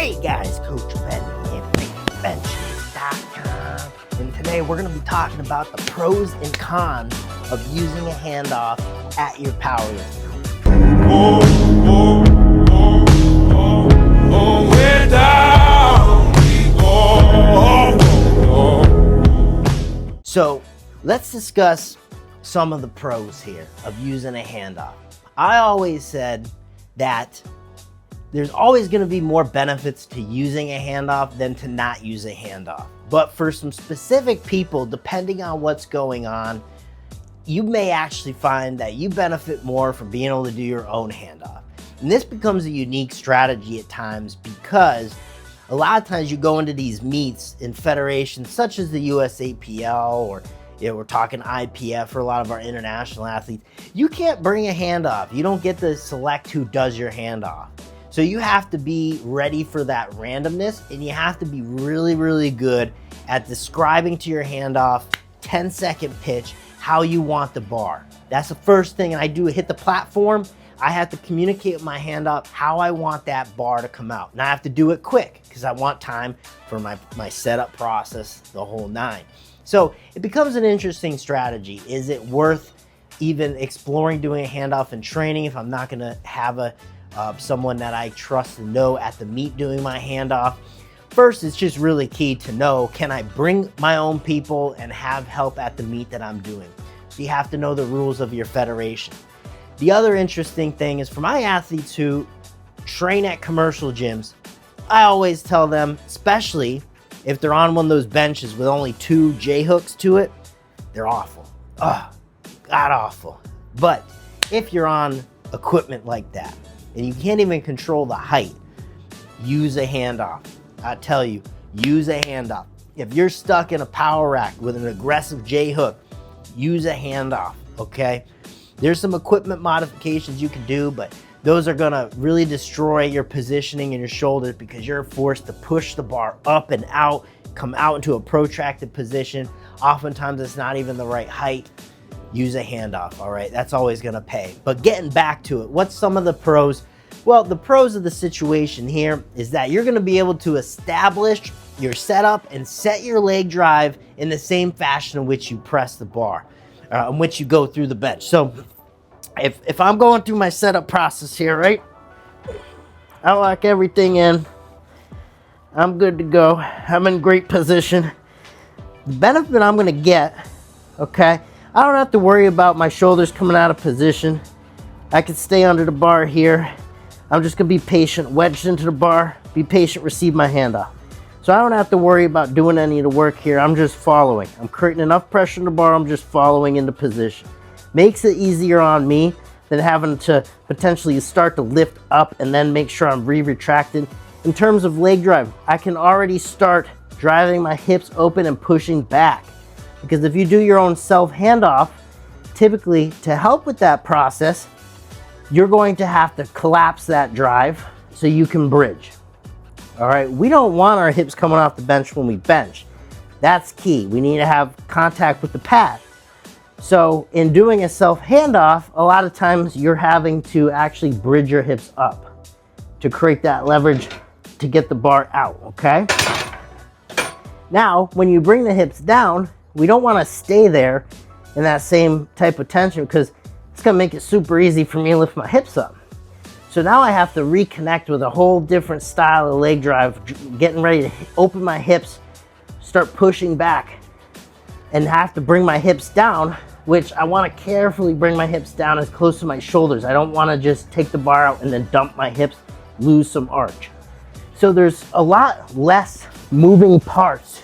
Hey guys, Coach Ben here, bigbenchas.com, and today we're going to be talking about the pros and cons of using a handoff at your powerlifting. So let's discuss some of the pros here of using a handoff. I always said that there's always going to be more benefits to using a handoff than to not use a handoff. But for some specific people, depending on what's going on, you may actually find that you benefit more from being able to do your own handoff. And this becomes a unique strategy at times because a lot of times you go into these meets in federations such as the USAPL or we're talking IPF for a lot of our international athletes. You can't bring a handoff. You don't get to select who does your handoff. So you have to be ready for that randomness, and you have to be really, really good at describing to your handoff 10-second pitch how you want the bar. That's the first thing I do. Hit the platform. I have to communicate with my handoff how I want that bar to come out. And I have to do it quick because I want time for my setup process, the whole nine. So it becomes an interesting strategy. Is it worth even exploring doing a handoff in training if I'm not going to have someone that I trust and know at the meet doing my handoff? First, it's just really key to know, can I bring my own people and have help at the meet that I'm doing? So you have to know the rules of your federation. The other interesting thing is for my athletes who train at commercial gyms, I always tell them, especially if they're on one of those benches with only 2 J hooks to it, they're awful. God awful. But if you're on equipment like that and you can't even control the height, use a handoff. I tell you, use a handoff. If you're stuck in a power rack with an aggressive J hook, use a handoff, okay? There's some equipment modifications you can do, but those are gonna really destroy your positioning in your shoulders because you're forced to push the bar up and out, come out into a protracted position. Oftentimes it's not even the right height. Use a handoff, all right? That's always gonna pay. But getting back to it, what's some of the pros? Well, the pros of the situation here is that you're gonna be able to establish your setup and set your leg drive in the same fashion in which you press the bar, in which you go through the bench. So if I'm going through my setup process here, right? I lock everything in. I'm good to go. I'm in great position. The benefit I'm gonna get, okay? I don't have to worry about my shoulders coming out of position. I can stay under the bar here. I'm just gonna be patient, wedged into the bar, be patient, receive my handoff. So I don't have to worry about doing any of the work here. I'm just following. I'm creating enough pressure in the bar. I'm just following into position. Makes it easier on me than having to potentially start to lift up and then make sure I'm retracted. In terms of leg drive, I can already start driving my hips open and pushing back. Because if you do your own self handoff, typically to help with that process, you're going to have to collapse that drive so you can bridge. All right, we don't want our hips coming off the bench when we bench. That's key. We need to have contact with the pad. So in doing a self handoff, a lot of times you're having to actually bridge your hips up to create that leverage to get the bar out, okay? Now, when you bring the hips down, we don't want to stay there in that same type of tension because it's going to make it super easy for me to lift my hips up. So now I have to reconnect with a whole different style of leg drive, getting ready to open my hips, start pushing back, and have to bring my hips down, which I want to carefully bring my hips down as close to my shoulders. I don't want to just take the bar out and then dump my hips, lose some arch. So there's a lot less moving parts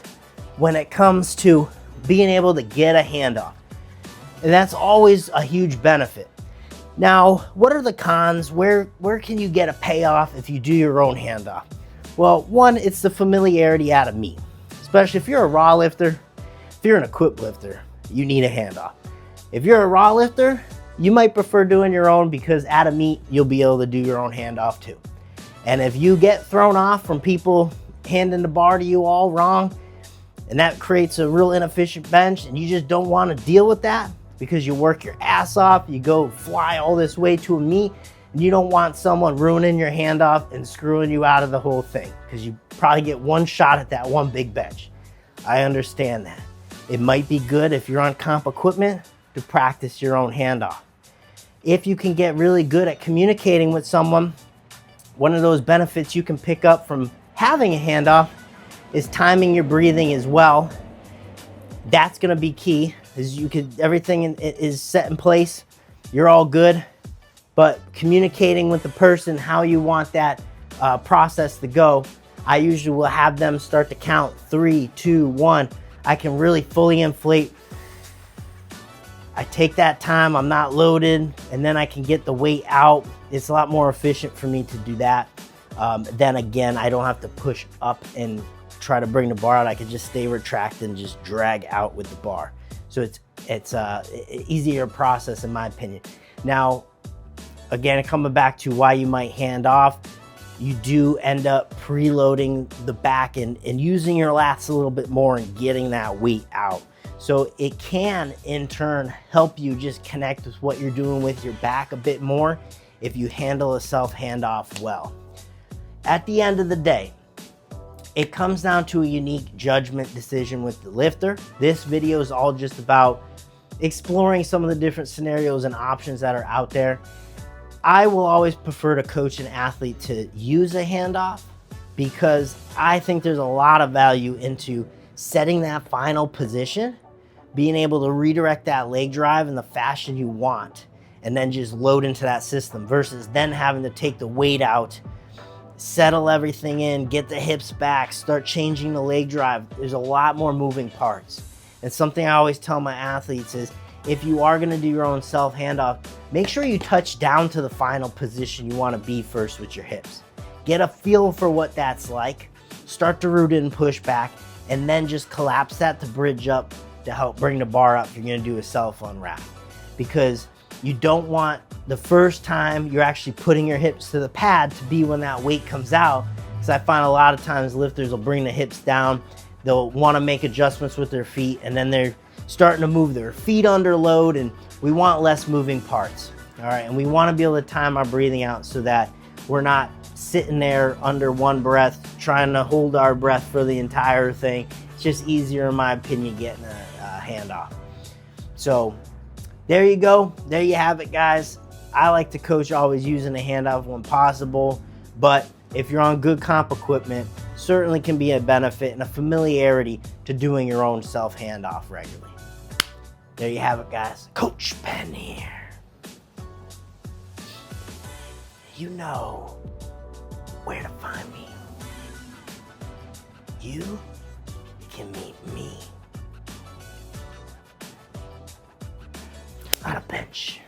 when it comes to being able to get a handoff. And that's always a huge benefit. Now, what are the cons? Where can you get a payoff if you do your own handoff? Well, one, it's the familiarity at a meet. Especially if you're a raw lifter, if you're an equipped lifter, you need a handoff. If you're a raw lifter, you might prefer doing your own because at a meet, you'll be able to do your own handoff too. And if you get thrown off from people handing the bar to you all wrong, and that creates a real inefficient bench and you just don't want to deal with that because you work your ass off, you go fly all this way to a meet You don't want someone ruining your handoff and screwing you out of the whole thing, because you probably get one shot at that one big bench. I understand that. It might be good if you're on comp equipment to practice your own handoff. If you can get really good at communicating with someone, one of those benefits you can pick up from having a handoff is timing your breathing as well. That's gonna be key, is everything is set in place, you're all good, but communicating with the person how you want that process to go. I usually will have them start to count 3, 2, 1. I can really fully inflate. I take that time, I'm not loaded, and then I can get the weight out. It's a lot more efficient for me to do that. Then again, I don't have to push up and try to bring the bar out. I can just stay retracted and just drag out with the bar. So it's an easier process in my opinion. Now, again, coming back to why you might hand off, you do end up preloading the back and using your lats a little bit more and getting that weight out. So it can, in turn, help you just connect with what you're doing with your back a bit more if you handle a self handoff well. At the end of the day, it comes down to a unique judgment decision with the lifter. This video is all just about exploring some of the different scenarios and options that are out there. I will always prefer to coach an athlete to use a handoff, because I think there's a lot of value into setting that final position, being able to redirect that leg drive in the fashion you want, and then just load into that system, versus then having to take the weight out, settle everything in, get the hips back, start changing the leg drive. There's a lot more moving parts. And something I always tell my athletes is, if you are gonna do your own self handoff, make sure you touch down to the final position you wanna be first with your hips. Get a feel for what that's like, start to root in, push back, and then just collapse that to bridge up to help bring the bar up if you're gonna do a self unwrap. Because you don't want the first time you're actually putting your hips to the pad to be when that weight comes out. Because I find a lot of times lifters will bring the hips down, they'll wanna make adjustments with their feet, and then they're starting to move their feet under load, and we want less moving parts. All right, and we wanna be able to time our breathing out so that we're not sitting there under one breath, trying to hold our breath for the entire thing. It's just easier, in my opinion, getting a handoff. So there you go. There you have it, guys. I like to coach always using a handoff when possible, but if you're on good comp equipment, certainly can be a benefit and a familiarity to doing your own self handoff regularly. There you have it, guys. Coach Ben here. You know where to find me. You can meet me on a bench.